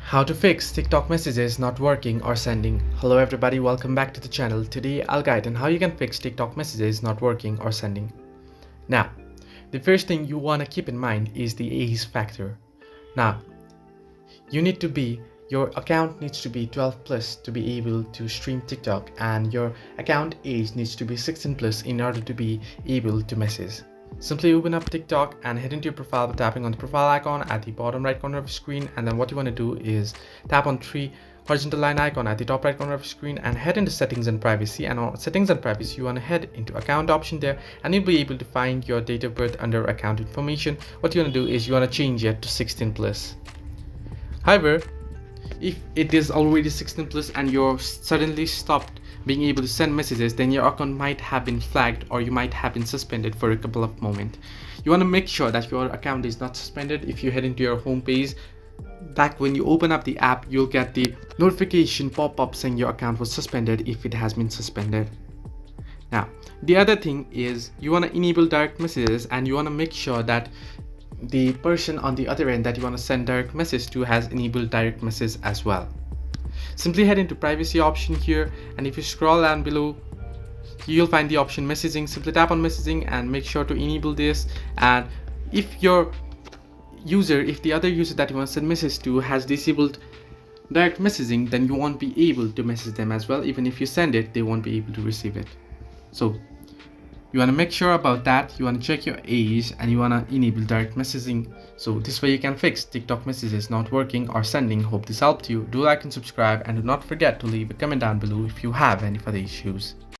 How to fix TikTok messages not working or sending. Hello everybody, welcome back to the channel. Today I'll guide on how you can fix TikTok messages not working or sending. Now, the first thing you want to keep in mind is the age factor. Now, your account needs to be 12 plus to be able to stream TikTok, and your account age needs to be 16 plus in order to be able to message. Simply open up TikTok and head into your profile by tapping on the profile icon at the bottom right corner of the screen, and then what you want to do is tap on three horizontal line icon at the top right corner of the screen and head into settings and privacy. And on settings and privacy, you want to head into account option there, and you'll be able to find your date of birth under account information. What you want to do is you want to change it to 16 plus. However, if it is already 16 plus and you're suddenly stopped being able to send messages, then your account might have been flagged or you might have been suspended for a couple of moments. You want to make sure that your account is not suspended. If you head into your home page, back when you open up the app, you'll get the notification pop-up saying your account was suspended if it has been suspended. Now, the other thing is you want to enable direct messages, and you want to make sure that the person on the other end that you want to send direct message to has enabled direct message as well. Simply head into privacy option here, and if you scroll down below, you'll find the option messaging. Simply tap on messaging and make sure to enable this. And if the other user that you want to send message to has disabled direct messaging, then you won't be able to message them as well. Even if you send it, they won't be able to receive it. So you want to make sure about that. You want to check your age and you want to enable direct messaging. So this way you can fix TikTok messages not working or sending. Hope this helped you. Do like and subscribe, and do not forget to leave a comment down below if you have any further issues.